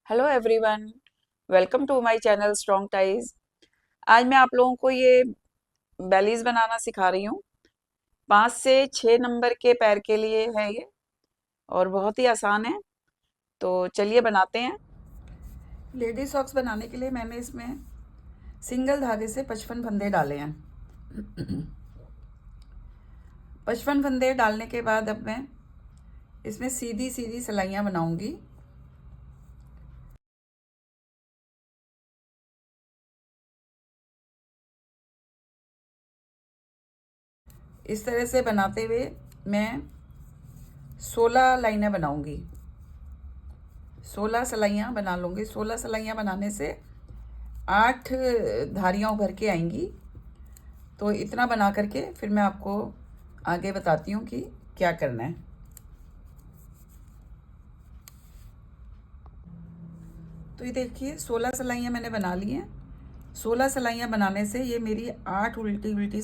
Hello everyone, welcome to my channel strong ties. आज मैं आप लोगों को ये बेलीज बनाना सिखा रही हूँ। 5 से 6 नंबर के पैर के लिए है ये और बहुत ही आसान है। तो चलिए बनाते हैं। लेडीज सॉक्स बनाने के लिए मैंने इसमें सिंगल धागे से 55 फंदे डाले हैं। 55 फंदे डालने के बाद अब मैं इसमें सीधी सीधी सिलाइयाँ बनाऊंगी। इस तरह से बनाते हुए मैं 16 लाइनें बनाऊंगी। 16 सिलाइयाँ बना लूँगी। 16 सिलाइयाँ बनाने से 8 धारियाँ उभर के आएंगी। तो इतना बना करके फिर मैं आपको आगे बताती हूँ कि क्या करना है। तो ये देखिए 16 सिलाइयाँ मैंने बना ली हैं। 16 सिलाइयाँ बनाने से ये मेरी 8 उल्टी उल्टी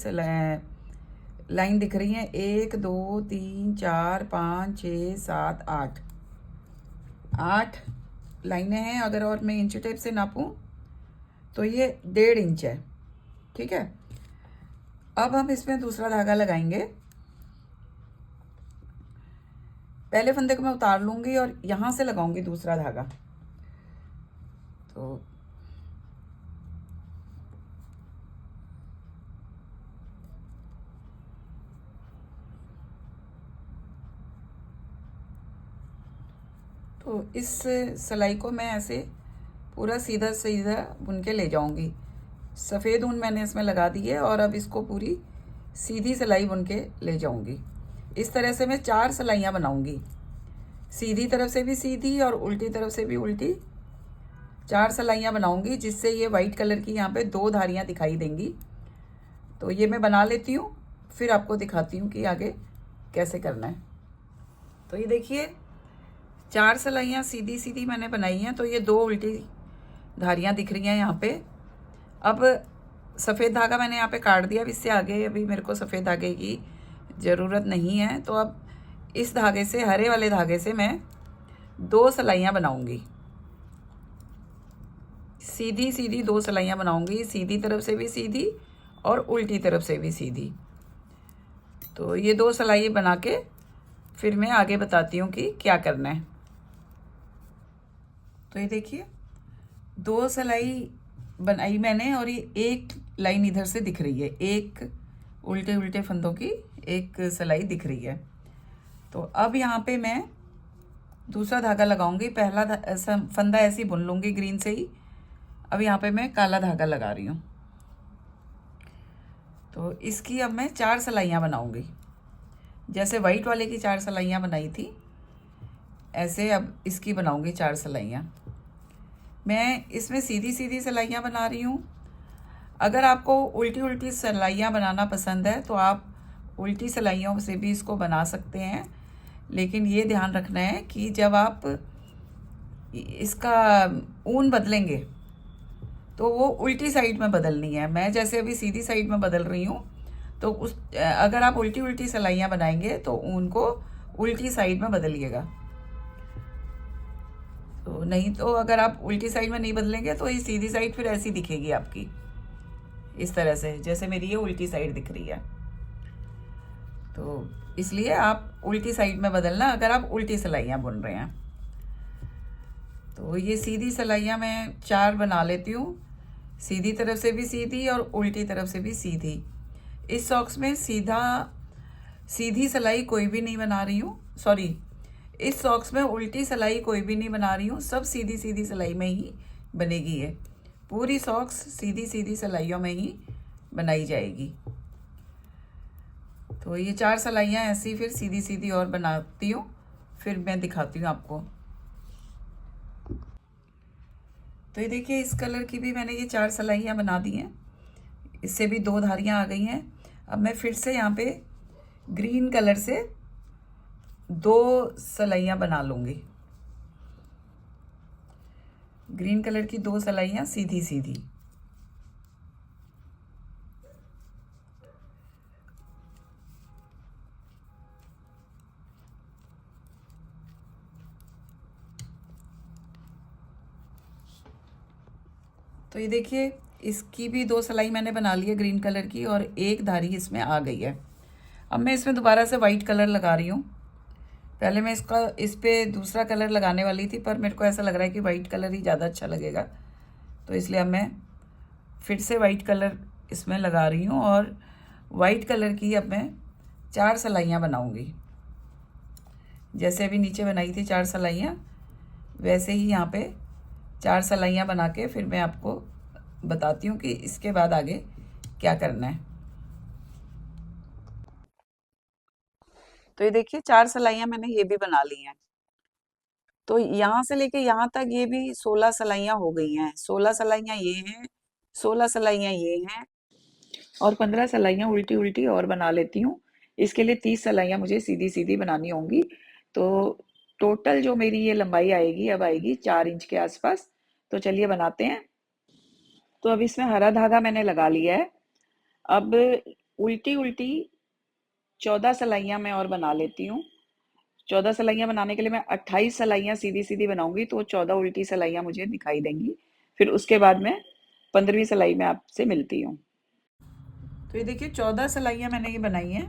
लाइन दिख रही हैं। 1 2 3 4 5 6 7 8 8 लाइनें हैं। अगर और मैं इंची टेप से नापूं तो ये 1.5 इंच है। ठीक है, अब हम इसमें दूसरा धागा लगाएंगे। पहले फंदे को मैं उतार लूंगी और यहाँ से लगाऊंगी दूसरा धागा। तो इस सिलाई को मैं ऐसे पूरा सीधा सीधा बुन के ले जाऊंगी। सफ़ेद ऊन मैंने इसमें लगा दी है और अब इसको पूरी सीधी सिलाई बुन के ले जाऊंगी। इस तरह से मैं 4 सिलाइयाँ बनाऊंगी, सीधी तरफ से भी सीधी और उल्टी तरफ से भी उल्टी। 4 सिलाइयाँ बनाऊंगी जिससे ये वाइट कलर की यहाँ पे 2 धारियाँ दिखाई देंगी। तो ये मैं बना लेती हूँ, फिर आपको दिखाती हूँ कि आगे कैसे करना है। तो ये देखिए 4 सिलाइयाँ सीधी सीधी मैंने बनाई हैं। तो ये 2 उल्टी धारियाँ दिख रही हैं यहाँ पे। अब सफ़ेद धागा मैंने यहाँ पे काट दिया। अब इससे आगे अभी मेरे को सफ़ेद धागे की ज़रूरत नहीं है। तो अब इस धागे से, हरे वाले धागे से मैं 2 सिलाइयाँ बनाऊंगी। सीधी सीधी 2 सिलाइयाँ बनाऊंगी, सीधी तरफ से भी सीधी और उल्टी तरफ से भी सीधी। तो ये 2 सिलाई बना के फिर मैं आगे बताती हूँ कि क्या करना है। तो ये देखिए 2 सिलाई बनाई मैंने और ये एक लाइन इधर से दिख रही है। एक उल्टे उल्टे फंदों की एक सिलाई दिख रही है। तो अब यहाँ पे मैं दूसरा धागा लगाऊंगी। पहला फंदा ऐसे ही बुन लूँगी ग्रीन से ही। अब यहाँ पे मैं काला धागा लगा रही हूँ। तो इसकी अब मैं 4 सिलाइयाँ बनाऊंगी। जैसे वाइट वाले की 4 सिलाइयाँ बनाई थी, ऐसे अब इसकी बनाऊंगी 4 सिलाइयाँ। मैं इसमें सीधी सीधी सिलाइयाँ बना रही हूँ। अगर आपको उल्टी उल्टी सिलाइयाँ बनाना पसंद है तो आप उल्टी सिलाइयों से भी इसको बना सकते हैं। लेकिन ये ध्यान रखना है कि जब आप इसका ऊन बदलेंगे तो वो उल्टी साइड में बदलनी है। मैं जैसे अभी सीधी साइड में बदल रही हूँ, तो अगर आप उल्टी उल्टी सिलाइयाँ बनाएंगे तो ऊन को उल्टी साइड में बदलिएगा। तो नहीं तो अगर आप उल्टी साइड में नहीं बदलेंगे तो ये सीधी साइड फिर ऐसी दिखेगी आपकी, इस तरह से जैसे मेरी ये उल्टी साइड दिख रही है। तो इसलिए आप उल्टी साइड में बदलना अगर आप उल्टी सिलाइयाँ बुन रहे हैं। तो ये सीधी सिलाइयाँ मैं 4 बना लेती हूँ, सीधी तरफ से भी सीधी और उल्टी तरफ से भी सीधी। इस सॉक्स में सीधी सिलाई कोई भी नहीं बना रही हूँ, सॉरी, इस सॉक्स में उल्टी सिलाई कोई भी नहीं बना रही हूँ। सब सीधी सीधी सिलाई में ही बनेगी। ये पूरी सॉक्स सीधी सीधी सिलाइयों में ही बनाई जाएगी। तो ये 4 सिलाइयाँ ऐसी फिर सीधी सीधी और बनाती हूँ, फिर मैं दिखाती हूँ आपको। तो ये देखिए इस कलर की भी मैंने ये 4 सिलाइयाँ बना दी हैं। इससे भी 2 धारियाँ आ गई हैं। अब मैं फिर से यहाँ पे ग्रीन कलर से 2 सिलाइयाँ बना लूँगी। ग्रीन कलर की 2 सिलाइयाँ सीधी सीधी। तो ये देखिए इसकी भी 2 सिलाई मैंने बना ली है ग्रीन कलर की, और एक धारी इसमें आ गई है। अब मैं इसमें दोबारा से वाइट कलर लगा रही हूँ। पहले मैं इस पे दूसरा कलर लगाने वाली थी, पर मेरे को ऐसा लग रहा है कि वाइट कलर ही ज़्यादा अच्छा लगेगा, तो इसलिए अब मैं फिर से वाइट कलर इसमें लगा रही हूँ। और वाइट कलर की अब मैं 4 सिलाइयाँ बनाऊँगी। जैसे अभी नीचे बनाई थी 4 सिलाइयाँ, वैसे ही यहाँ पे 4 सिलाइयाँ बना के फिर मैं आपको बताती हूँ कि इसके बाद आगे क्या करना है। तो ये देखिए 4 सिलाइयाँ मैंने ये भी बना ली हैं। तो यहाँ से लेके यहाँ तक ये भी 16 सिलाइयाँ हो गई हैं। 16 सिलाइयाँ ये हैं, 16 सिलाइयाँ ये हैं, और 15 सिलाइयाँ उल्टी उल्टी और बना लेती हूँ। इसके लिए 30 सिलाइयाँ मुझे सीधी सीधी बनानी होंगी। तो टोटल जो मेरी ये लंबाई आएगी, अब आएगी 4 इंच के आसपास। तो चलिए बनाते हैं। तो अब इसमें हरा धागा मैंने लगा लिया है। अब उल्टी उल्टी 14 सिलाइयाँ मैं और बना लेती हूँ। 14 सिलाइयाँ बनाने के लिए मैं 28 सिलाइयाँ सीधी सीधी बनाऊंगी, तो 14 उल्टी सिलाइयाँ मुझे दिखाई देंगी। फिर उसके बाद मैं 15वीं सिलाई में आपसे मिलती हूँ। तो ये देखिए 14 सिलाइयाँ मैंने ये बनाई हैं।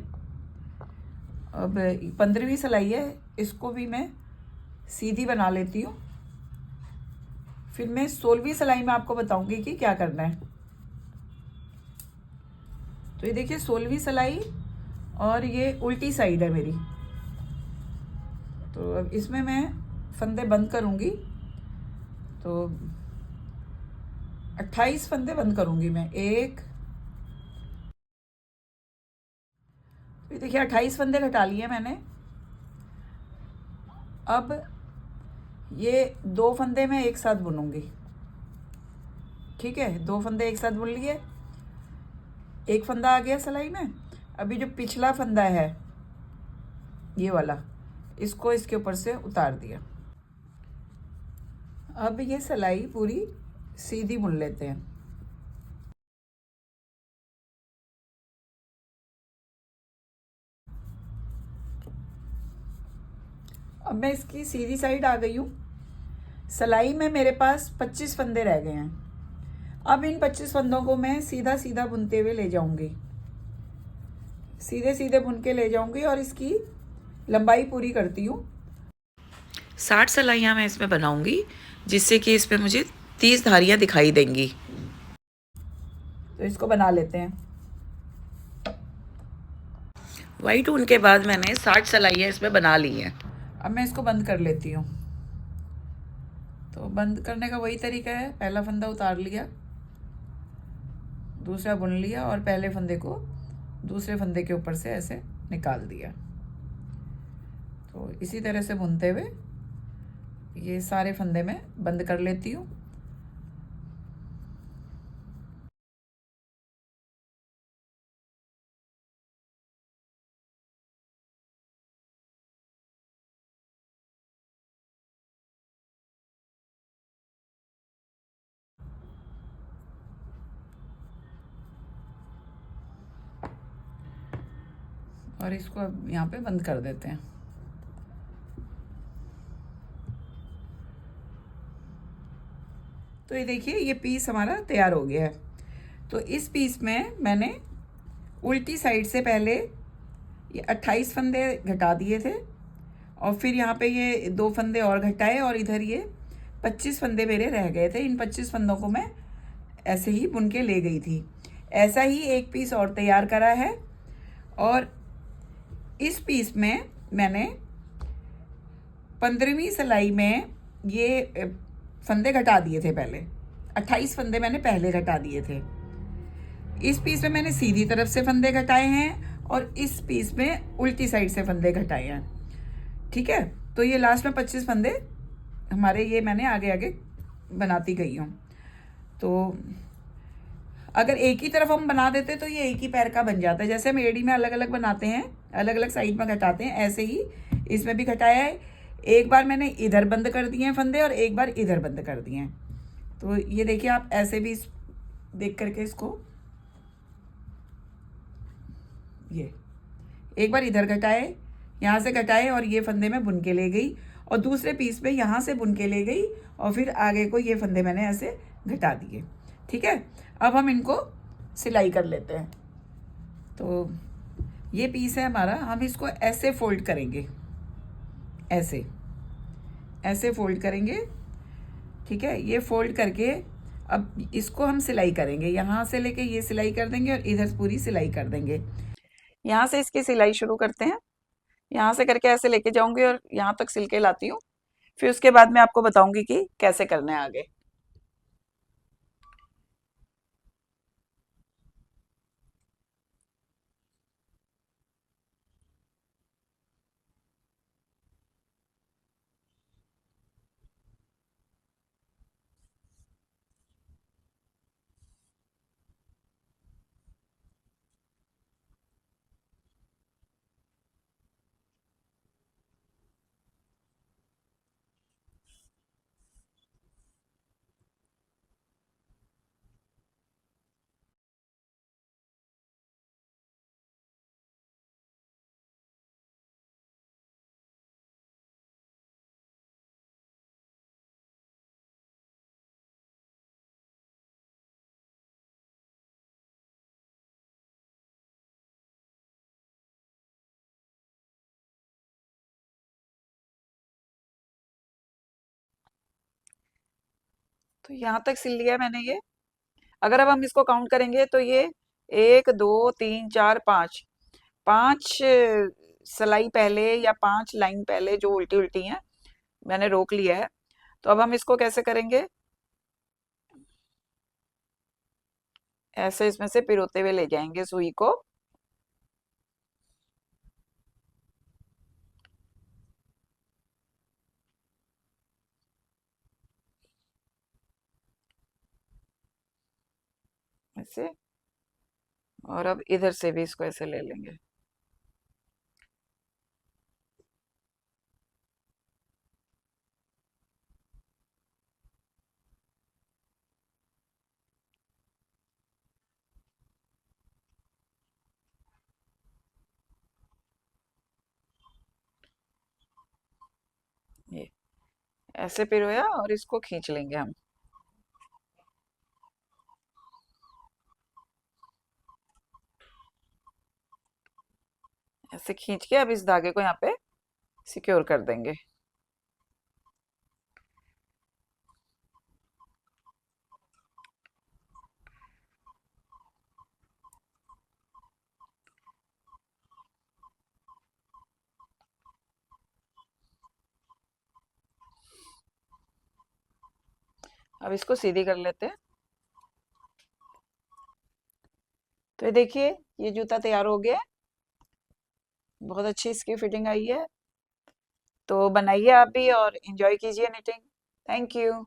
अब 15वीं सिलाई है, इसको भी मैं सीधी बना लेती हूँ। फिर मैं 16वीं सिलाई में आपको बताऊंगी कि क्या करना है। तो ये देखिए 16वीं सिलाई, और ये उल्टी साइड है मेरी। तो अब इसमें मैं फंदे बंद करूंगी। तो 28 फंदे बंद करूंगी मैं। एक, तो देखिए 28 फंदे घटा लिए मैंने। अब ये 2 फंदे मैं एक साथ बुनूंगी। ठीक है, 2 फंदे एक साथ बुन लिए। एक फंदा आ गया सिलाई में। अभी जो पिछला फंदा है ये वाला, इसको इसके ऊपर से उतार दिया। अब ये सिलाई पूरी सीधी बुन लेते हैं। अब मैं इसकी सीधी साइड आ गई हूँ। सिलाई में मेरे पास 25 फंदे रह गए हैं। अब इन 25 फंदों को मैं सीधा सीधा बुनते हुए ले जाऊंगी। सीधे सीधे बुन के ले जाऊंगी और इसकी लंबाई पूरी करती हूँ। 60 सिलाइयाँ मैं इसमें बनाऊंगी, जिससे कि इसमें मुझे 30 धारियाँ दिखाई देंगी। तो इसको बना लेते हैं। वाइट ऊन के बाद मैंने 60 सिलाइयाँ इसमें बना ली हैं। अब मैं इसको बंद कर लेती हूँ। तो बंद करने का वही तरीका है, पहला फंदा उतार लिया, दूसरा बुन लिया, और पहले फंदे को दूसरे फंदे के ऊपर से ऐसे निकाल दिया। तो इसी तरह से बुनते हुए ये सारे फंदे मैं बंद कर लेती हूँ। और इसको अब यहाँ पे बंद कर देते हैं। तो ये देखिए ये पीस हमारा तैयार हो गया है। तो इस पीस में मैंने उल्टी साइड से पहले ये 28 फंदे घटा दिए थे, और फिर यहाँ पे ये 2 फंदे और घटाए, और इधर ये 25 फंदे मेरे रह गए थे। इन 25 फंदों को मैं ऐसे ही बुन के ले गई थी। ऐसा ही एक पीस और तैयार करा है, और इस पीस में मैंने 15वीं सिलाई में ये फंदे घटा दिए थे। पहले 28 फंदे मैंने पहले घटा दिए थे। इस पीस में मैंने सीधी तरफ से फंदे घटाए हैं, और इस पीस में उल्टी साइड से फंदे घटाए हैं। ठीक है, तो ये लास्ट में 25 फंदे हमारे ये मैंने आगे आगे बनाती गई हूँ। तो अगर एक ही तरफ हम बना देते तो ये एक ही पैर का बन जाता है। जैसे हम एड़ी में अलग अलग बनाते हैं, अलग अलग साइड में घटाते हैं, ऐसे ही इसमें भी घटाया है। एक बार मैंने इधर बंद कर दिए हैं फंदे, और एक बार इधर बंद कर दिए हैं। तो ये देखिए आप ऐसे भी देख करके इसको, ये एक बार इधर घटाए, यहाँ से घटाए, और ये फंदे में बुन के ले गई, और दूसरे पीस पे यहाँ से बुन के ले गई, और फिर आगे को ये फंदे मैंने ऐसे घटा दिए। ठीक है, अब हम इनको सिलाई कर लेते हैं। तो ये पीस है हमारा, हम इसको ऐसे फोल्ड करेंगे, ऐसे ऐसे फोल्ड करेंगे। ठीक है, ये फोल्ड करके अब इसको हम सिलाई करेंगे, यहाँ से लेके ये सिलाई कर देंगे और इधर पूरी सिलाई कर देंगे। यहाँ से इसकी सिलाई शुरू करते हैं, यहाँ से करके ऐसे लेके जाऊंगी और यहाँ तक सिल के लाती हूँ। फिर उसके बाद मैं आपको बताऊंगी कि कैसे करना है आगे। तो यहाँ तक सिल लिया मैंने ये। अगर अब हम इसको काउंट करेंगे तो ये 1 2 3 4 5, 5 सिलाई पहले या 5 लाइन पहले जो उल्टी उल्टी हैं मैंने रोक लिया है। तो अब हम इसको कैसे करेंगे, ऐसे इसमें से पिरोते हुए ले जाएंगे सुई को। ऐसे, और अब इधर से भी इसको ऐसे ले लेंगे। ये ऐसे पिरोया और इसको खींच लेंगे हम, ऐसे खींच के अब इस धागे को यहाँ पे सिक्योर कर देंगे। अब इसको सीधी कर लेते हैं। तो ये देखिए, ये जूता तैयार हो गया है। बहुत अच्छी इसकी फिटिंग आई है। तो बनाइए आप भी और एंजॉय कीजिए निटिंग। Thank you.